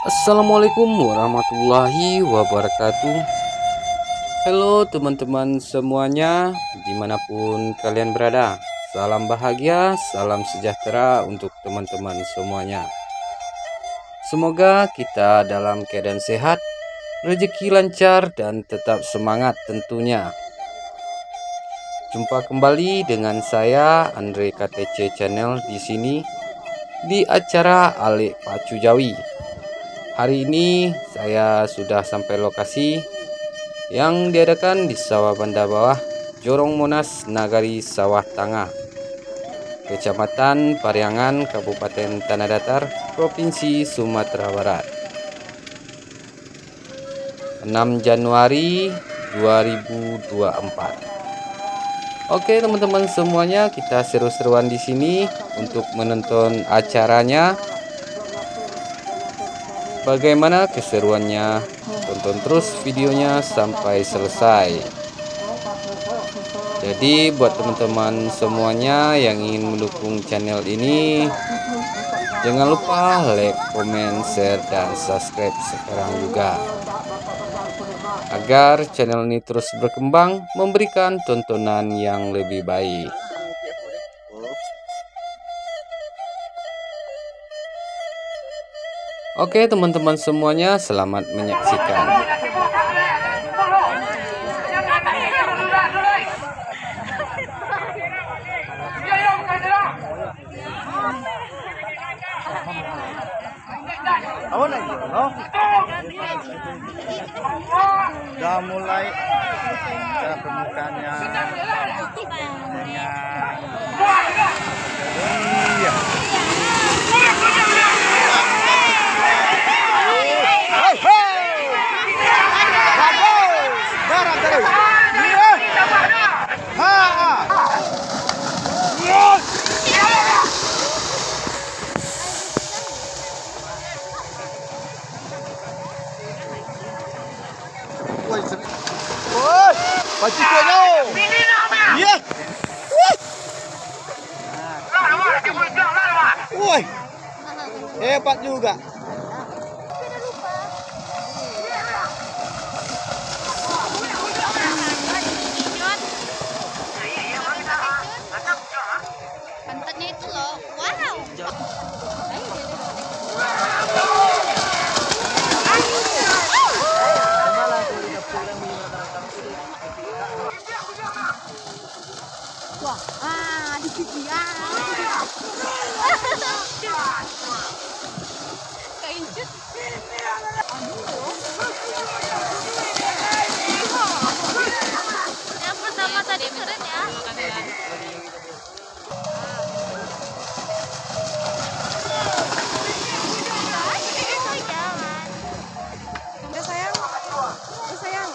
Assalamualaikum warahmatullahi wabarakatuh. Halo teman-teman semuanya, dimanapun kalian berada. Salam bahagia, salam sejahtera untuk teman-teman semuanya. Semoga kita dalam keadaan sehat, rezeki lancar, dan tetap semangat tentunya. Jumpa kembali dengan saya Andre KTC Channel di sini di acara Alik Pacu Jawi. Hari ini saya sudah sampai lokasi yang diadakan di Sawah Banda Bawah, Jorong Monas, Nagari Sawah Tengah, Kecamatan Pariangan, Kabupaten Tanah Datar, Provinsi Sumatera Barat. 6 Januari 2024. Oke teman-teman semuanya, kita seru-seruan di sini untuk menonton acaranya. Bagaimana keseruannya? Tonton terus videonya sampai selesai. Jadi buat teman-teman semuanya yang ingin mendukung channel ini, jangan lupa like, comment, share, dan subscribe sekarang juga, agar channel ini terus berkembang, memberikan tontonan yang lebih baik. Oke teman-teman semuanya, selamat menyaksikan. Udah mulai cara pembukaannya dengan iya. Pasti kau. Iya. Woi. Hebat juga. Pantatnya itu loh, wow. Wah, di sini keincut. Yang pertama tadi keren ya. Udah sayang, apa sayang?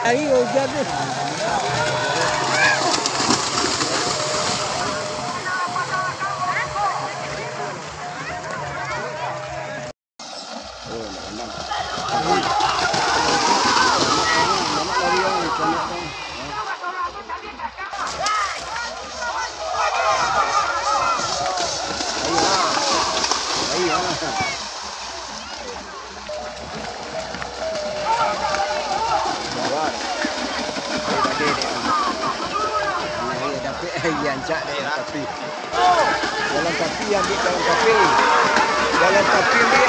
Hari hujan tu. Yang cak dia tapi jalan kaki ambil jalan kaki dia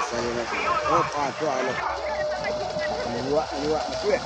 saya nak oh tu ada luak tu ya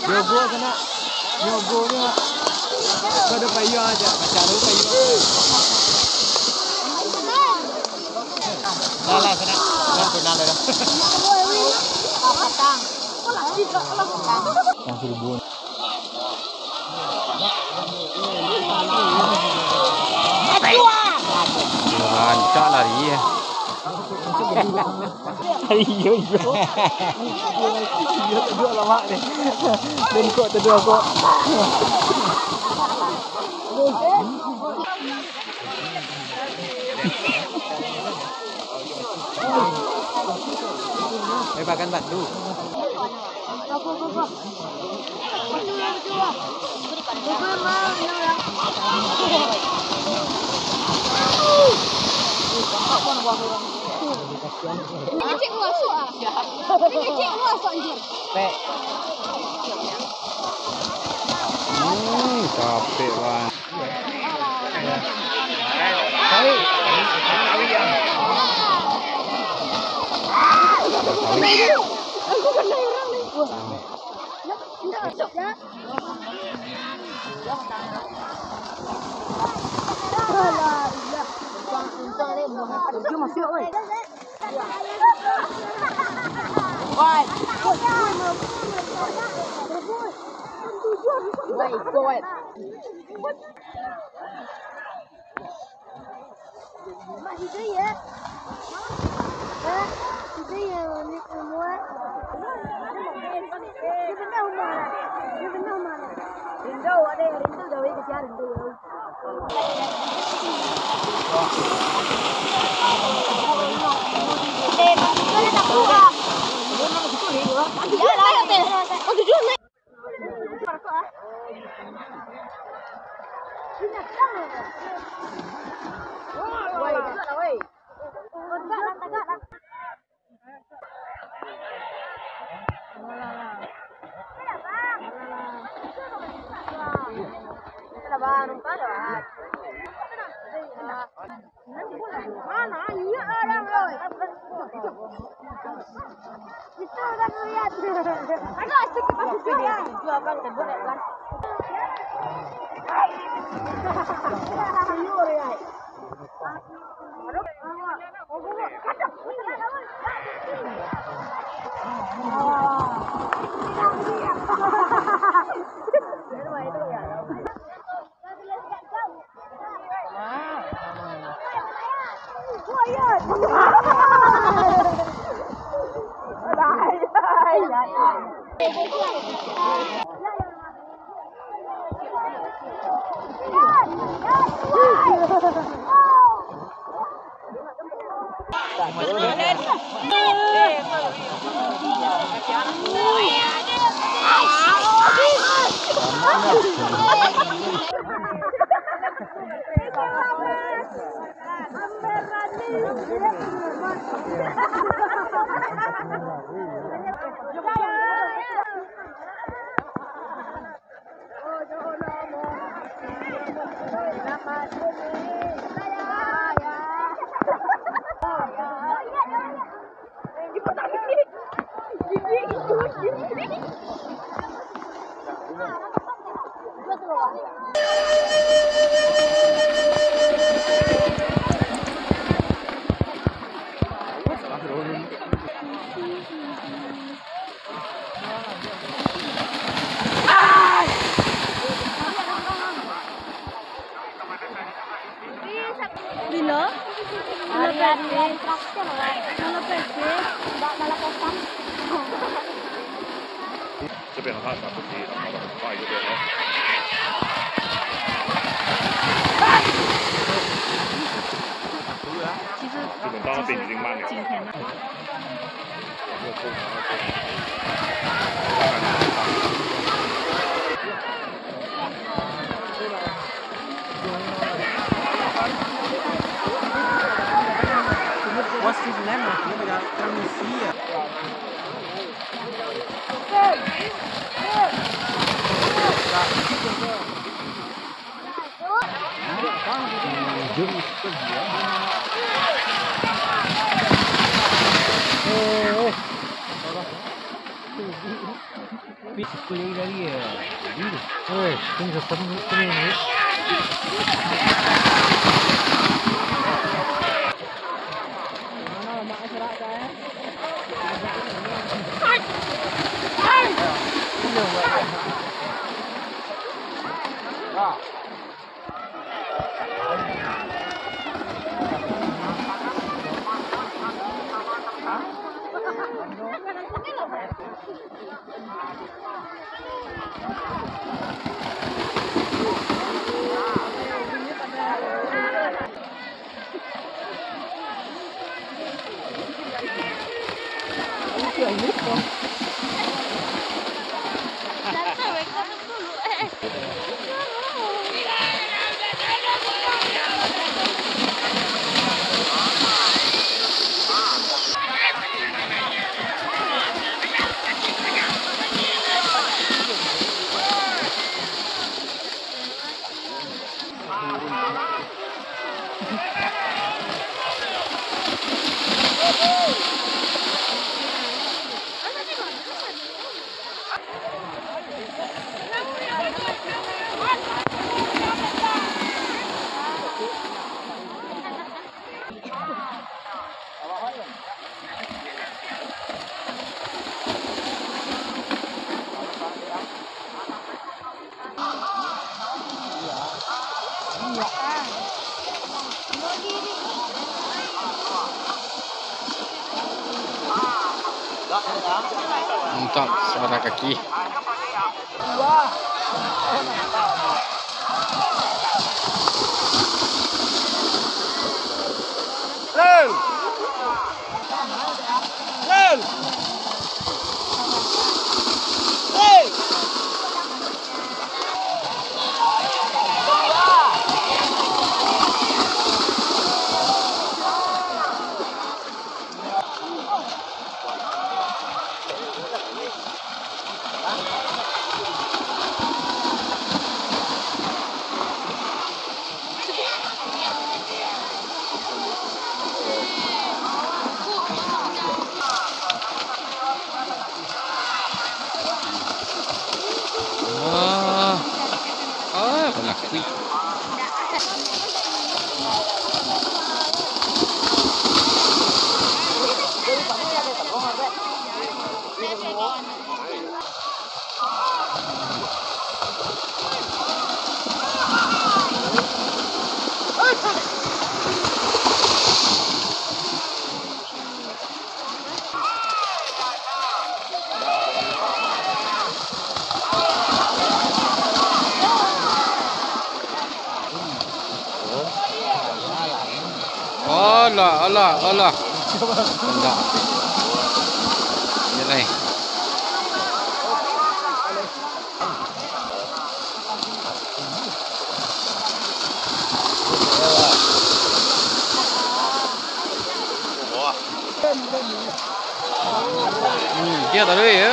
Nyogo sana. Nyogonya pada payah aja. Cara payah. Lah sana. Kan pernah dah. Langsung buat. Lancar lari ya. Iya. Iya kedua lama nih. Dan kok kedua kok. Makan batu. Cik masuk ah. Cik masuk anjir. Capek banget. Aku kena orang nih. Enggak masuk ya. Masuk woi. Woi. Woi, Mak itu ya. Itu ya ini semua. Dia benar mana? Rindu ada rindu gawe kejar rindu. Mana tak buka? Ya lah ya. Oh duduk naik. Mana? Iya orang oi. Itu udah lihat. Ada asik pas jual. Jual kan boleh kan. Sayur ya. Bila? Harian traktor lah. Malah PC, malah kosan. 这边的话，打不急，然后快一点哦。基本到那边已经慢了。往后冲，往后冲。What's his name? Dia dah Tunisia. Kulit lagi ya. Oh, ini sesuatu ini. Mantap, suara kaki. Lên! Lên! Lên! Kaki. Alah. Enggak. Nilai. Dia tadi ya.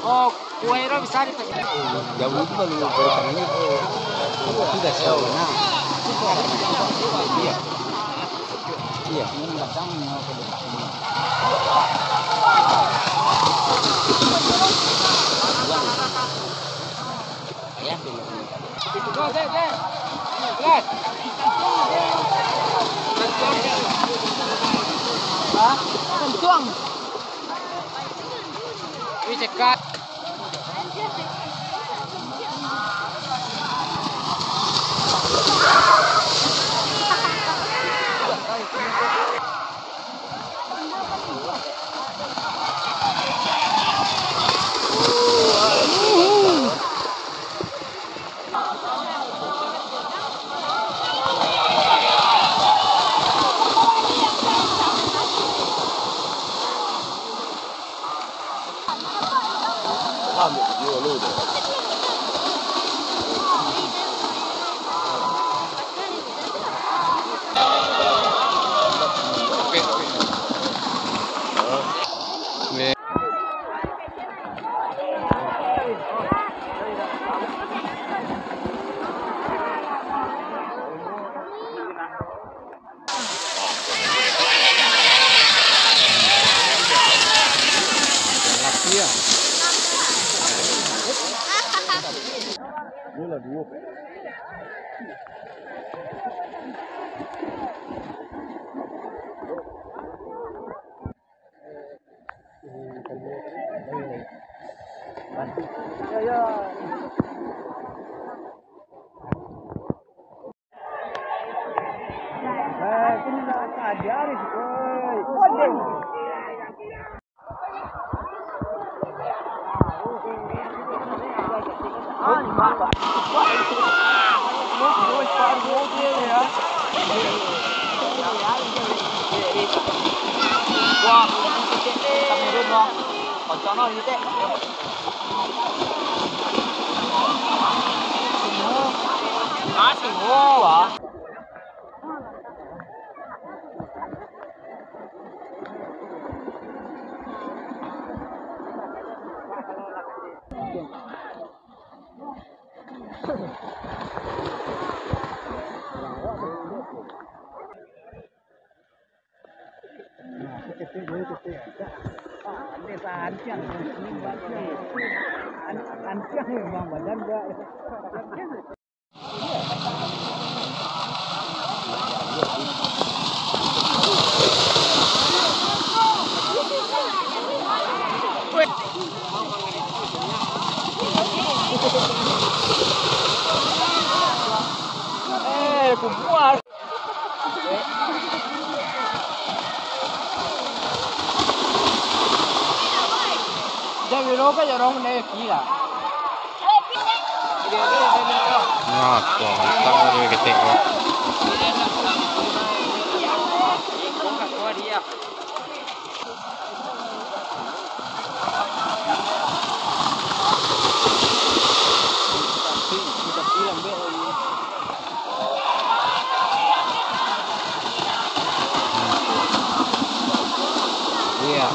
Oh, kue bisa dipecah. Jauh itu baru bertanya tidak sempurna. Iya. Iya, ini datang mau ke depan ini. Ya, belum. Go, lihat. Hah? Kencang. dicekat. Ngọt của tao rồi cái tệ quá. Iya.